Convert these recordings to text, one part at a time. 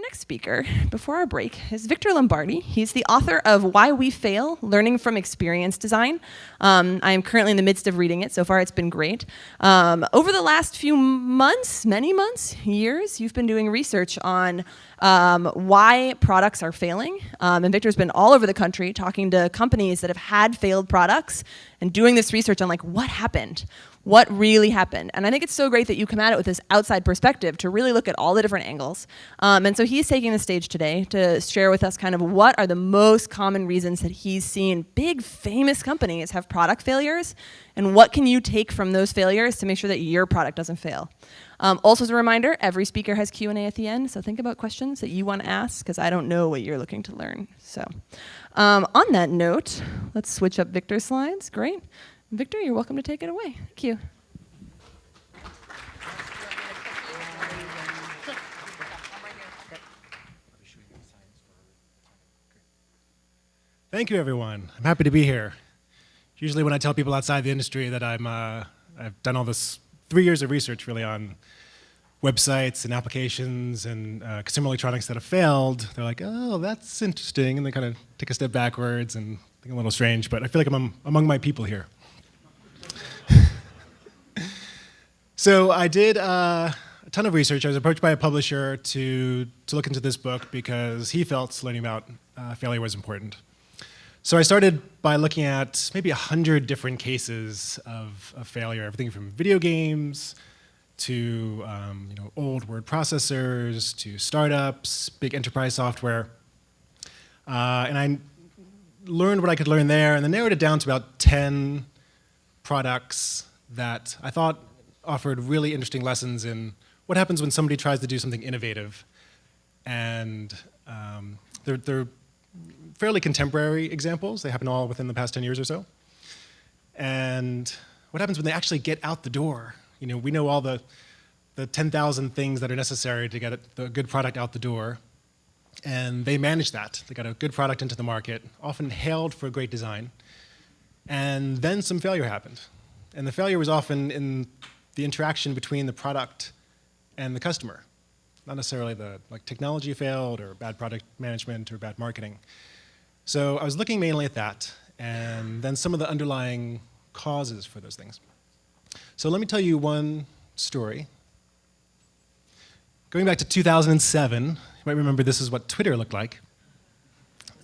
next speaker, before our break, is Victor Lombardi. He's the author of Why We Fail, Learning from Experience Design. I am currently in the midst of reading it. So far, it's been great. Over the last few months, many months, years, you've been doing research on why products are failing. And Victor's been all over the country talking to companies that have had failed products and doing this research on like what happened. What really happened? And I think it's so great that you come at it with this outside perspective to really look at all the different angles. And so he's taking the stage today to share with us kind of what are the most common reasons that he's seen big famous companies have product failures, and what can you take from those failures to make sure that your product doesn't fail. Also as a reminder, every speaker has Q&A at the end, so think about questions that you want to ask, because I don't know what you're looking to learn. So on that note, let's switch up Victor's slides. Great. Victor, you're welcome to take it away. Thank you. Thank you, everyone. I'm happy to be here. Usually when I tell people outside the industry that I've done all this 3 years of research really on websites and applications and consumer electronics that have failed, they're like, oh, that's interesting, and they kind of take a step backwards and think a little strange, but I feel like I'm among my people here. So I did a ton of research. I was approached by a publisher to look into this book because he felt learning about failure was important. So I started by looking at maybe 100 different cases of failure, everything from video games to old word processors to startups, big enterprise software. And I learned what I could learn there and then narrowed it down to about 10 products that I thought offered really interesting lessons in what happens when somebody tries to do something innovative. And they're fairly contemporary examples. They happen all within the past 10 years or so. And what happens when they actually get out the door? You know, we know all the 10,000 things that are necessary to get the good product out the door. And they managed that. They got a good product into the market, often hailed for great design. And then some failure happened. And the failure was often in the interaction between the product and the customer. Not necessarily the technology failed or bad product management or bad marketing. So I was looking mainly at that and then some of the underlying causes for those things. So let me tell you one story. Going back to 2007, you might remember this is what Twitter looked like.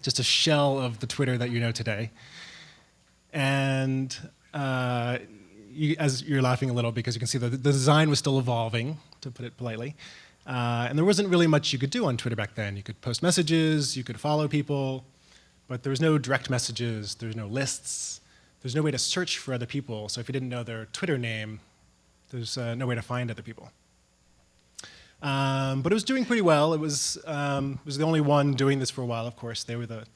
Just a shell of the Twitter that you know today. And as you're laughing a little because you can see the design was still evolving, to put it politely. And there wasn't really much you could do on Twitter back then. You could post messages, you could follow people, but there was no direct messages, there's no lists, there's no way to search for other people. So if you didn't know their Twitter name, there's no way to find other people. But it was doing pretty well. It was the only one doing this for a while, of course. They were the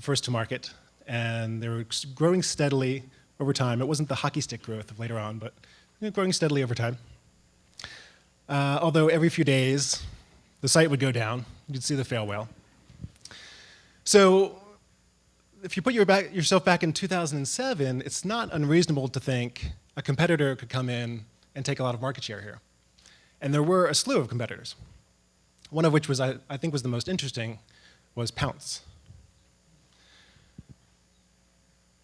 first to market, and they were growing steadily over time. It wasn't the hockey stick growth of later on, but growing steadily over time. Although every few days, the site would go down. You'd see the fail whale. So if you put yourself back in 2007, it's not unreasonable to think a competitor could come in and take a lot of market share here. And there were a slew of competitors. One of which was, I think was the most interesting, was Pounce.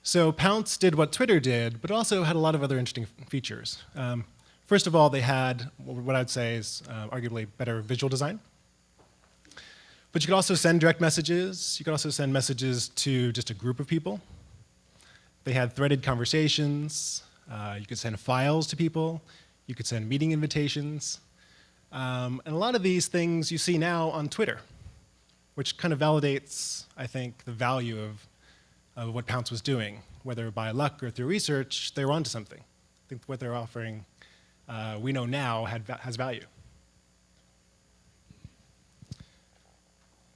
So Pounce did what Twitter did, but also had a lot of other interesting features. First of all, they had what I'd say is arguably better visual design. But you could also send direct messages. You could also send messages to just a group of people. They had threaded conversations. You could send files to people. You could send meeting invitations. And a lot of these things you see now on Twitter, which kind of validates, I think, the value of what Pounce was doing. Whether by luck or through research, they were onto something. I think what they're offering, we know now, has value.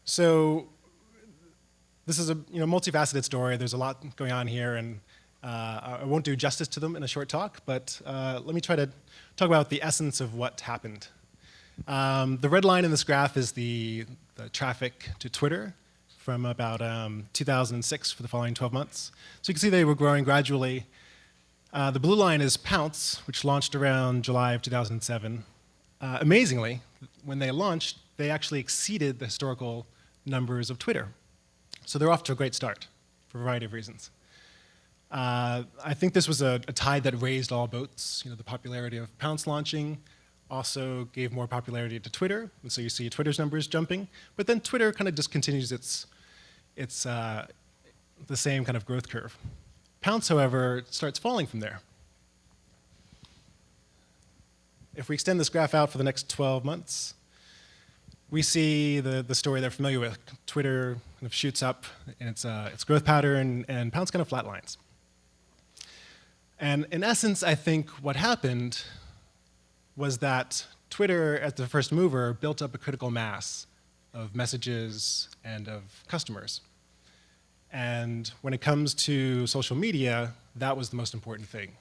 So this is a multifaceted story. There's a lot going on here, and I won't do justice to them in a short talk, but let me try to talk about the essence of what happened. The red line in this graph is the traffic to Twitter from about 2006 for the following 12 months. So you can see they were growing gradually. The blue line is Pounce, which launched around July of 2007. Amazingly, when they launched, they actually exceeded the historical numbers of Twitter. So they're off to a great start for a variety of reasons. I think this was a tide that raised all boats. You know, the popularity of Pounce launching also gave more popularity to Twitter, and so you see Twitter's numbers jumping. But then Twitter kind of just continues its the same kind of growth curve. Pounce, however, starts falling from there. If we extend this graph out for the next 12 months, we see the story they're familiar with. Twitter kind of shoots up in its growth pattern, and Pounce kind of flatlines. And in essence, I think what happened was that Twitter, as the first mover, built up a critical mass of messages and of customers. And when it comes to social media, that was the most important thing.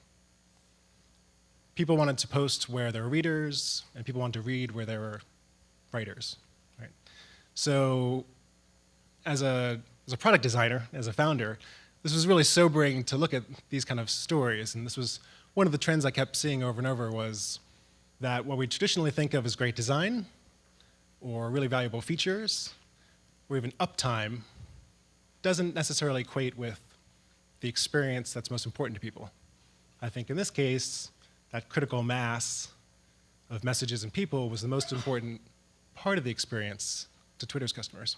People wanted to post where there were readers, and people wanted to read where there were writers. Right? So as a product designer, as a founder, this was really sobering to look at these kind of stories. And this was one of the trends I kept seeing over and over was that what we traditionally think of as great design or really valuable features or even uptime doesn't necessarily equate with the experience that's most important to people. I think in this case, that critical mass of messages and people was the most important part of the experience to Twitter's customers.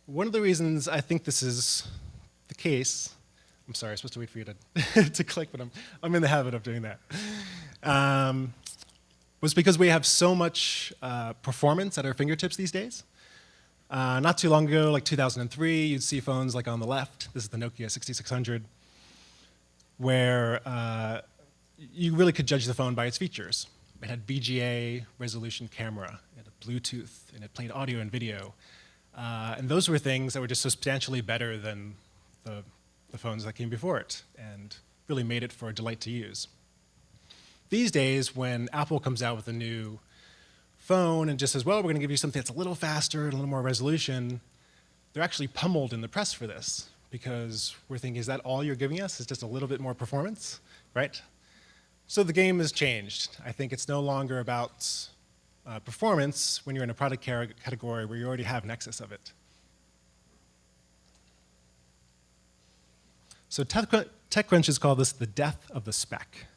One of the reasons I think this is the case, I'm sorry, I'm supposed to wait for you to, to click, but I'm in the habit of doing that, was because we have so much performance at our fingertips these days. Not too long ago, like 2003, you'd see phones like on the left. This is the Nokia 6600, where you really could judge the phone by its features. It had VGA resolution camera, it had Bluetooth, and it played audio and video. And those were things that were just substantially better than the phones that came before it, and really made it for a delight to use. These days, when Apple comes out with a new phone and just says, well, we're going to give you something that's a little faster, a little more resolution, they're actually pummeled in the press for this, because we're thinking, is that all you're giving us? Is just a little bit more performance, right? So the game has changed. I think it's no longer about performance when you're in a product category where you already have an excess of it. So TechCrunch has called this the death of the spec.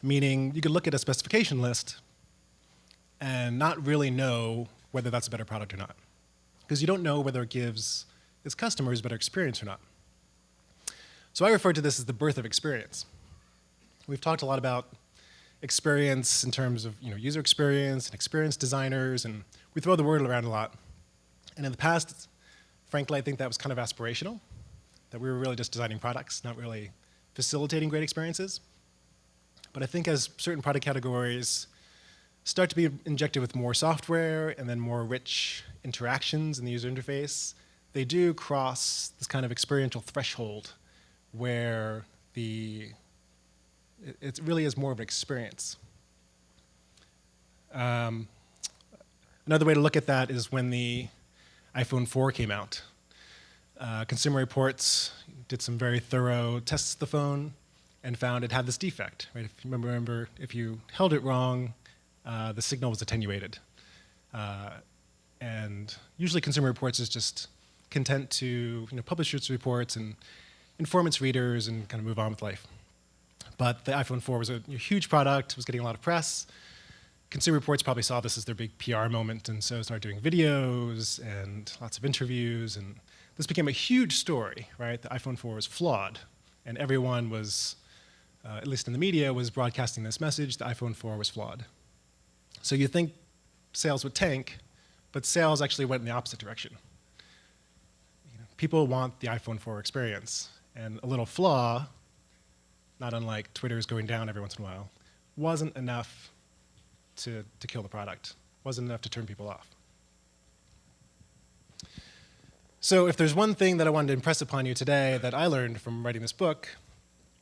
Meaning you could look at a specification list and not really know whether that's a better product or not. Because you don't know whether it gives its customers a better experience or not. So I refer to this as the birth of experience. We've talked a lot about experience in terms of user experience and experience designers, and we throw the word around a lot. And in the past, frankly, I think that was kind of aspirational, that we were really just designing products, not really facilitating great experiences. But I think as certain product categories start to be injected with more software and then more rich interactions in the user interface, they do cross this kind of experiential threshold where it really is more of an experience. Another way to look at that is when the iPhone 4 came out. Consumer Reports did some very thorough tests of the phone and found it had this defect. Right? If you remember, if you held it wrong, the signal was attenuated. And usually Consumer Reports is just content to publish its reports and inform its readers and kind of move on with life. But the iPhone 4 was a huge product, was getting a lot of press. Consumer Reports probably saw this as their big PR moment, and so started doing videos and lots of interviews, and this became a huge story, right? The iPhone 4 was flawed, and everyone was, at least in the media, was broadcasting this message, the iPhone 4 was flawed. So you think sales would tank, but sales actually went in the opposite direction. People want the iPhone 4 experience, and a little flaw, not unlike Twitter's going down every once in a while, wasn't enough to kill the product, wasn't enough to turn people off. So if there's one thing that I wanted to impress upon you today that I learned from writing this book,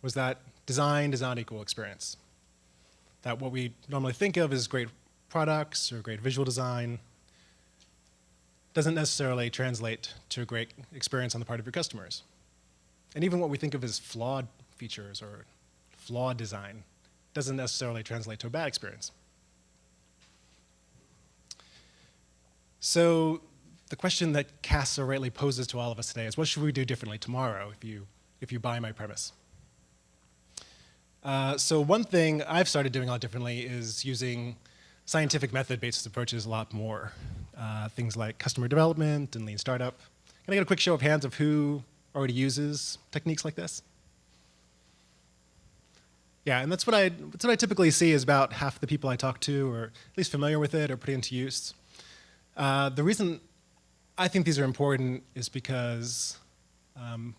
was that design does not equal experience. That what we normally think of as great products or great visual design doesn't necessarily translate to a great experience on the part of your customers. And even what we think of as flawed features or flawed design doesn't necessarily translate to a bad experience. So the question that Cass so rightly poses to all of us today is, what should we do differently tomorrow if you buy my premise? So one thing I've started doing a lot differently is using scientific method-based approaches a lot more. Things like customer development and lean startup. Can I get a quick show of hands of who already uses techniques like this? Yeah, and that's what I typically see is about half the people I talk to are at least familiar with it or putting into use. The reason I think these are important is because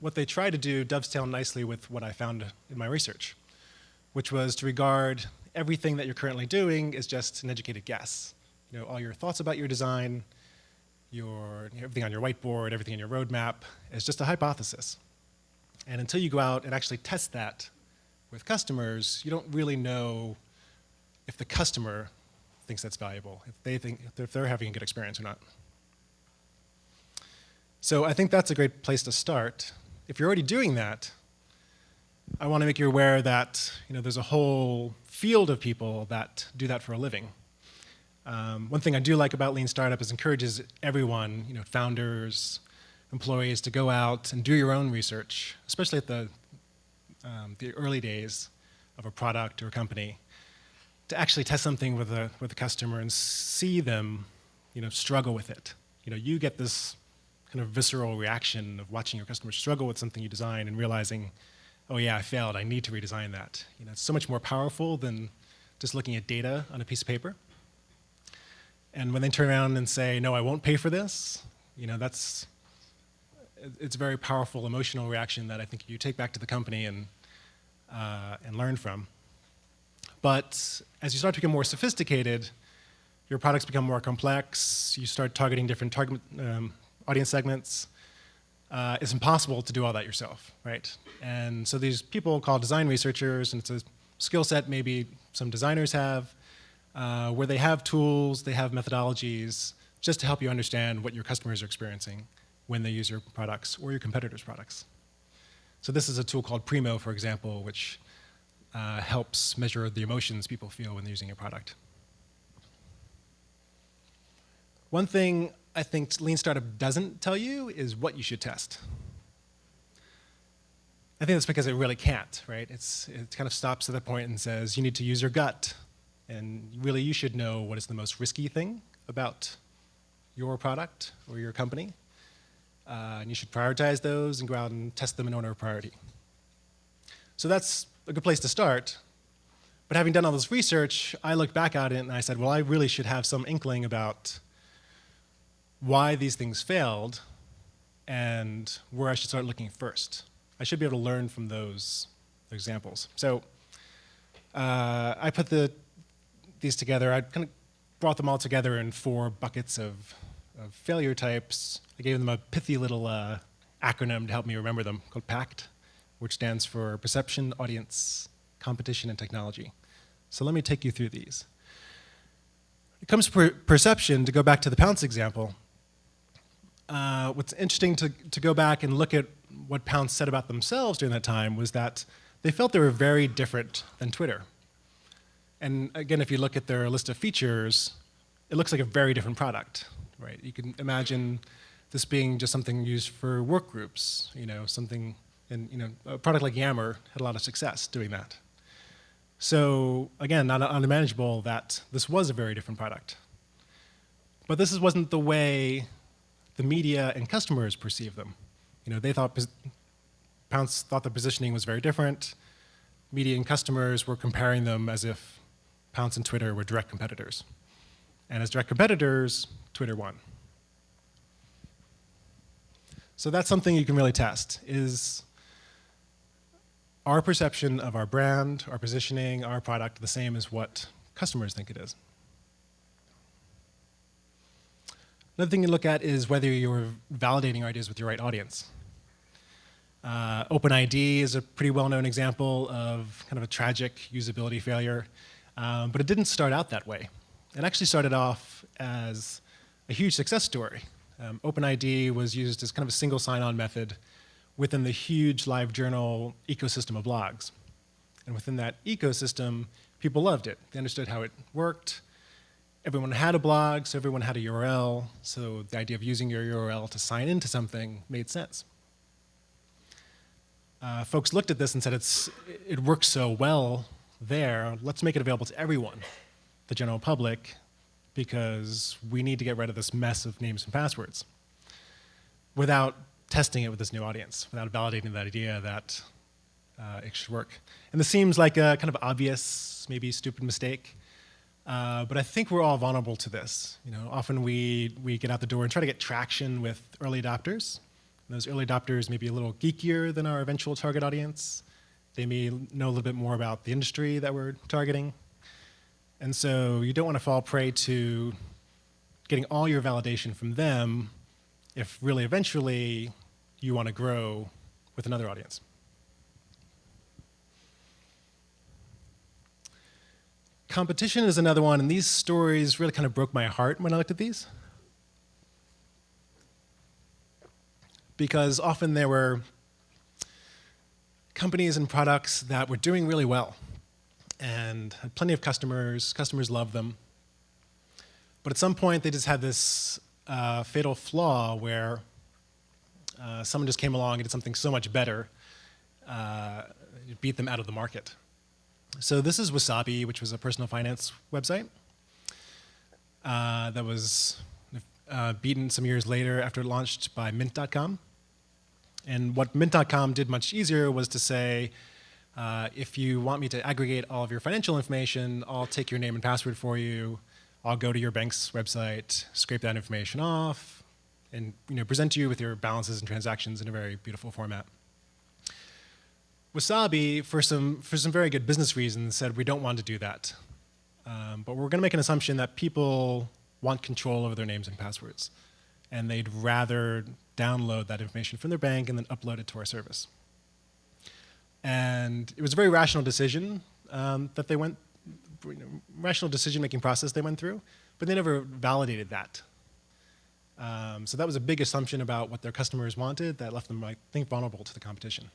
what they try to do dovetail nicely with what I found in my research, which was to regard everything that you're currently doing as just an educated guess. You know, all your thoughts about your design, everything on your whiteboard, everything in your roadmap is just a hypothesis. And until you go out and actually test that with customers, you don't really know if the customer thinks that's valuable, if they're having a good experience or not. So I think that's a great place to start. If you're already doing that, I want to make you aware that there's a whole field of people that do that for a living. One thing I do like about Lean Startup is it encourages everyone, founders, employees, to go out and do your own research, especially at the early days of a product or a company, to actually test something with a customer and see them, struggle with it. You get this kind of visceral reaction of watching your customers struggle with something you design and realizing, oh yeah, I failed, I need to redesign that. It's so much more powerful than just looking at data on a piece of paper. And when they turn around and say, no, I won't pay for this, it's a very powerful emotional reaction that I think you take back to the company and learn from. But as you start to become more sophisticated, your products become more complex, you start targeting different target audience segments. It's impossible to do all that yourself, right? And so these people called design researchers, and it's a skill set maybe some designers have, where they have tools, they have methodologies, just to help you understand what your customers are experiencing when they use your products or your competitors' products. So this is a tool called Primo, for example, which helps measure the emotions people feel when they're using your product. One thing I think Lean Startup doesn't tell you is what you should test. I think that's because it really can't, right? It kind of stops at that point and says, you need to use your gut. And really, you should know what is the most risky thing about your product or your company. And you should prioritize those and go out and test them in order of priority. So that's a good place to start. But having done all this research, I looked back at it and I said, well, I really should have some inkling about why these things failed and where I should start looking first. I should be able to learn from those examples. So I put these together. I kind of brought them all together in 4 buckets of failure types. I gave them a pithy little acronym to help me remember them called PACT, which stands for Perception, Audience, Competition, and Technology. So let me take you through these. When it comes to perception, to go back to the Pounce example, what's interesting to go back and look at what Pounce said about themselves during that time was that they felt they were very different than Twitter. And again, if you look at their list of features, it looks like a very different product, right? You can imagine this being just something used for work groups, something, and a product like Yammer had a lot of success doing that. So again, not unimaginable that this was a very different product. But this wasn't the way the media and customers perceived them. They thought, Pounce thought the positioning was very different. Media and customers were comparing them as if Pounce and Twitter were direct competitors. And as direct competitors, Twitter won. So that's something you can really test, is our perception of our brand, our positioning, our product the same as what customers think it is? Another thing you look at is whether you're validating ideas with your right audience. OpenID is a pretty well-known example of kind of a tragic usability failure, but it didn't start out that way. It actually started off as a huge success story. OpenID was used as kind of a single sign-on method within the huge LiveJournal ecosystem of blogs. And within that ecosystem, people loved it. They understood how it worked. Everyone had a blog, so everyone had a URL. So the idea of using your URL to sign into something made sense. Folks looked at this and said, it works so well there, let's make it available to everyone, the general public, because we need to get rid of this mess of names and passwords without testing it with this new audience, without validating that idea that it should work. And this seems like a kind of obvious, maybe stupid mistake, but I think we're all vulnerable to this. Often we get out the door and try to get traction with early adopters. And those early adopters may be a little geekier than our eventual target audience. They may know a little bit more about the industry that we're targeting. And so you don't want to fall prey to getting all your validation from them if really eventually you want to grow with another audience. Competition is another one, and these stories really kind of broke my heart when I looked at these. Because often there were companies and products that were doing really well and had plenty of customers. Customers loved them. But at some point, they just had this fatal flaw where someone just came along and did something so much better, it beat them out of the market. So this is Wasabi, which was a personal finance website that was beaten some years later after it launched by Mint.com. And what Mint.com did much easier was to say, if you want me to aggregate all of your financial information, I'll take your name and password for you. I'll go to your bank's website, scrape that information off, and present to you with your balances and transactions in a very beautiful format. Wasabi, for some very good business reasons, said we don't want to do that. But we're going to make an assumption that people want control over their names and passwords. And they'd rather download that information from their bank and then upload it to our service. And it was a very rational decision that they went, rational decision-making process they went through, but they never validated that. So that was a big assumption about what their customers wanted that left them, I think, vulnerable to the competition.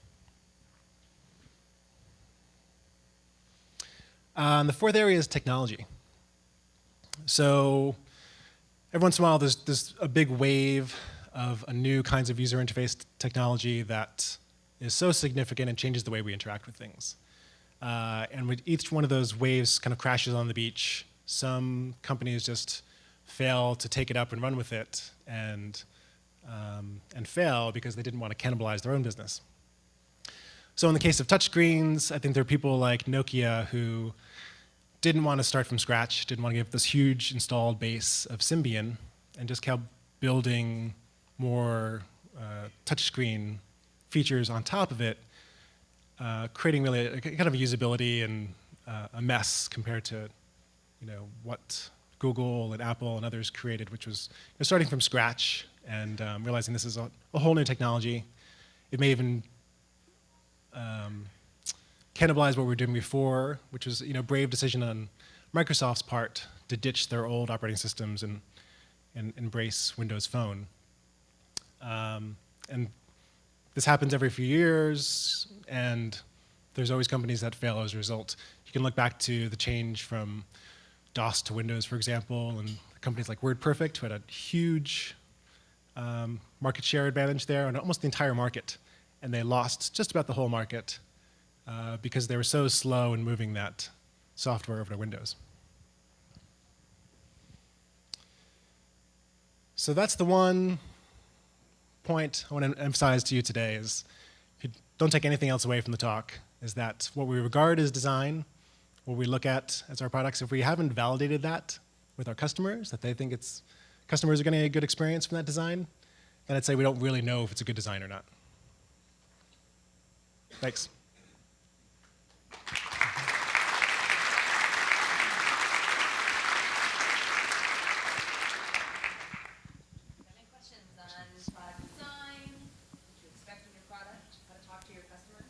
The fourth area is technology. So every once in a while, there's a big wave of new kinds of user interface technology that is so significant and changes the way we interact with things. And with each one of those waves kind of crashes on the beach, some companies just fail to take it up and run with it and fail because they didn't want to cannibalize their own business. So in the case of touchscreens, I think there are people like Nokia who didn't want to start from scratch, didn't want to give this huge installed base of Symbian, and just kept building more touchscreen features on top of it, creating really a kind of a usability and a mess compared to what Google and Apple and others created, which was starting from scratch and realizing this is a whole new technology. It may even cannibalize what we were doing before, which was a brave decision on Microsoft's part to ditch their old operating systems and embrace Windows Phone. And this happens every few years, and there's always companies that fail as a result. You can look back to the change from DOS to Windows, for example, and companies like WordPerfect, who had a huge market share advantage there on almost the entire market. And they lost just about the whole market because they were so slow in moving that software over to Windows. So that's the one point I want to emphasize to you today is, don't take anything else away from the talk, is that what we regard as design, what we look at as our products, if we haven't validated that with our customers, that they think customers are getting a good experience from that design, then I'd say we don't really know if it's a good design or not. Thanks. Any questions on product design, what you expect from your product, how to talk to your customers?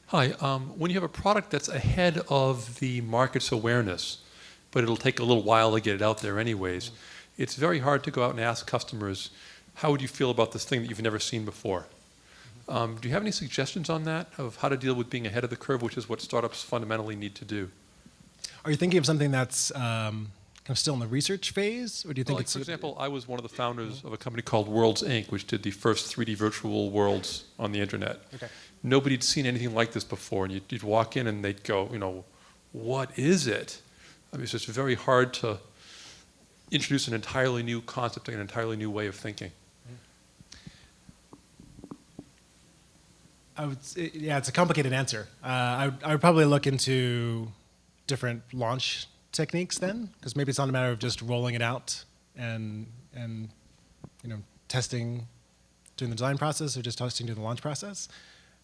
Hi, when you have a product that's ahead of the market's awareness, but it'll take a little while to get it out there anyways, it's very hard to go out and ask customers, how would you feel about this thing that you've never seen before? Do you have any suggestions on that, of how to deal with being ahead of the curve, which is what startups fundamentally need to do? Are you thinking of something that's kind of still in the research phase, or do you think For example, I was one of the founders of a company called Worlds Inc., which did the first 3D virtual worlds on the internet. Okay. Nobody had seen anything like this before, and you'd walk in and they'd go, what is it? I mean, it's just very hard to introduce an entirely new concept and an entirely new way of thinking. It's a complicated answer. I would probably look into different launch techniques then, because maybe it's not a matter of just rolling it out and testing during the design process, or just testing during the launch process.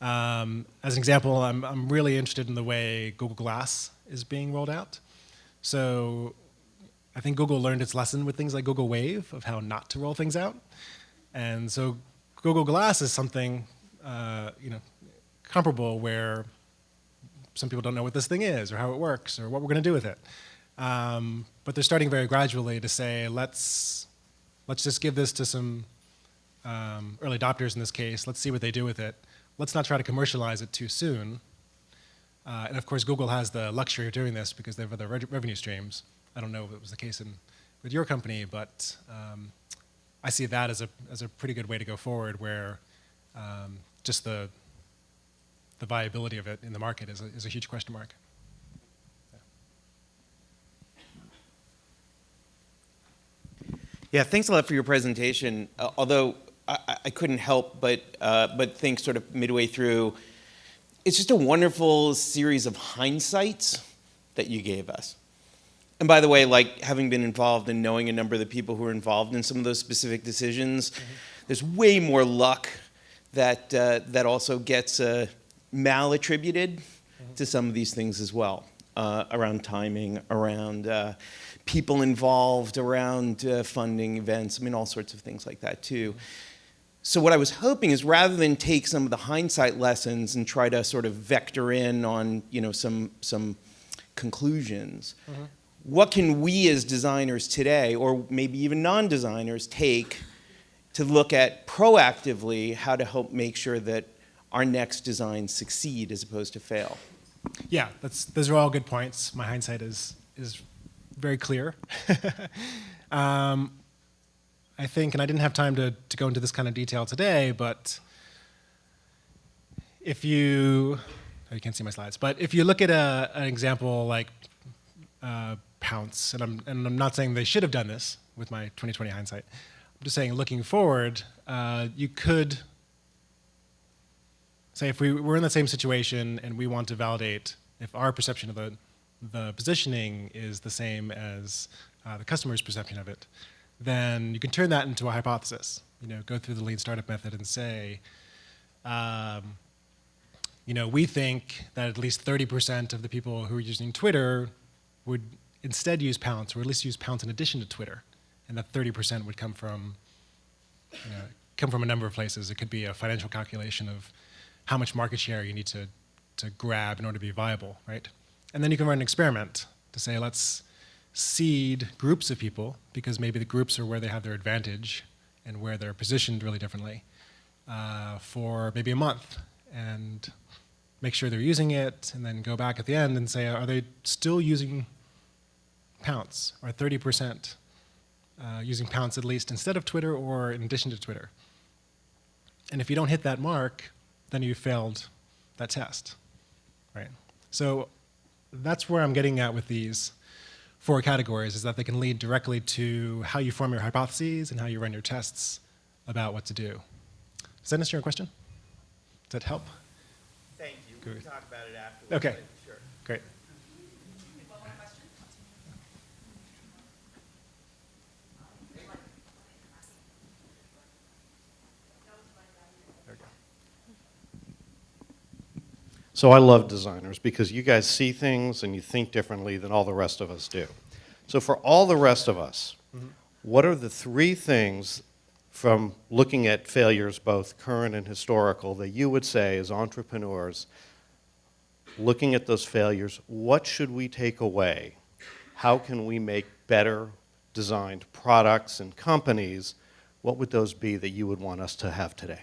As an example, I'm really interested in the way Google Glass is being rolled out. So I think Google learned its lesson with things like Google Wave of how not to roll things out, and so Google Glass is something comparable, where some people don't know what this thing is or how it works or what we're going to do with it. But they're starting very gradually to say, let's just give this to some early adopters in this case. Let's see what they do with it. Let's not try to commercialize it too soon. And of course, Google has the luxury of doing this because they have other revenue streams. I don't know if it was the case with your company, but I see that as a pretty good way to go forward, where just the viability of it in the market is a huge question mark. Yeah, thanks a lot for your presentation. Although I couldn't help but think sort of midway through, it's just a wonderful series of hindsights that you gave us. And by the way, like having been involved and knowing a number of the people who are involved in some of those specific decisions, there's way more luck that also gets malattributed to some of these things as well, around timing, around people involved, around funding events, I mean, all sorts of things like that too. So what I was hoping is, rather than take some of the hindsight lessons and try to sort of vector in on some conclusions, what can we as designers today, or maybe even non-designers, take to look at proactively how to help make sure that our next designs succeed as opposed to fail? Yeah, those are all good points. My hindsight is very clear. I think, and I didn't have time to go into this kind of detail today, but if you can't see my slides, but if you look at an example like Pounce, and I'm not saying they should have done this with my 2020 hindsight, I'm just saying looking forward, you could say, if we're in the same situation and we want to validate if our perception of the positioning is the same as the customer's perception of it, then you can turn that into a hypothesis. Go through the lean startup method and say, we think that at least 30% of the people who are using Twitter would instead use Pounce, or at least use Pounce in addition to Twitter, and that 30% would come from a number of places. It could be a financial calculation of how much market share you need to grab in order to be viable, right? And then you can run an experiment to say, let's seed groups of people, because maybe the groups are where they have their advantage and where they're positioned really differently, for maybe a month, and make sure they're using it, and then go back at the end and say, are they still using Pounce? Or 30% using Pounce at least instead of Twitter or in addition to Twitter? And if you don't hit that mark, then you failed that test, right? So that's where I'm getting at with these 4 categories, is that they can lead directly to how you form your hypotheses and how you run your tests about what to do. Does that answer your question? Does that help? Thank you. Good. We can talk about it afterwards. Okay. Sure. Great. So I love designers because you guys see things and you think differently than all the rest of us do. So for all the rest of us, what are the 3 things from looking at failures, both current and historical, that you would say as entrepreneurs, looking at those failures, what should we take away? How can we make better designed products and companies, what would those be that you would want us to have today?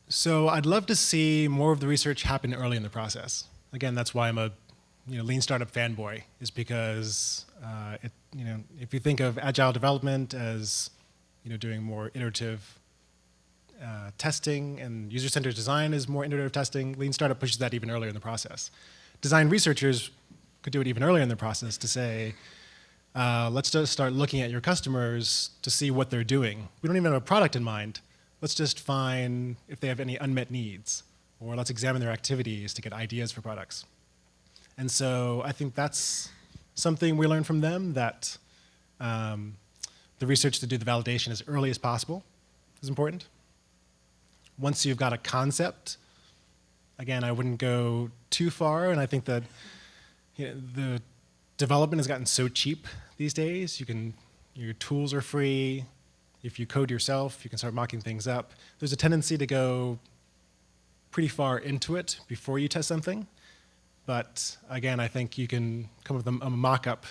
So I'd love to see more of the research happen early in the process. Again, that's why I'm a lean startup fanboy, is because if you think of agile development as doing more iterative testing, and user-centered design is more iterative testing, lean startup pushes that even earlier in the process. Design researchers could do it even earlier in the process to say, let's just start looking at your customers to see what they're doing. We don't even have a product in mind. Let's just find if they have any unmet needs, or let's examine their activities to get ideas for products. And so I think that's something we learn from them, that the research to do the validation as early as possible is important. Once you've got a concept, again, I wouldn't go too far, and I think that the development has gotten so cheap these days. Your tools are free. If you code yourself, you can start mocking things up. There's a tendency to go pretty far into it before you test something. But again, I think you can come up with a mock-up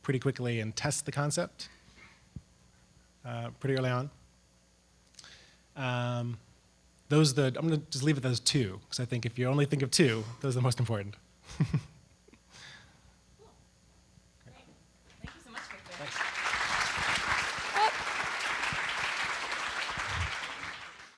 pretty quickly and test the concept pretty early on. I'm going to just leave it at those two, because I think if you only think of two, those are the most important.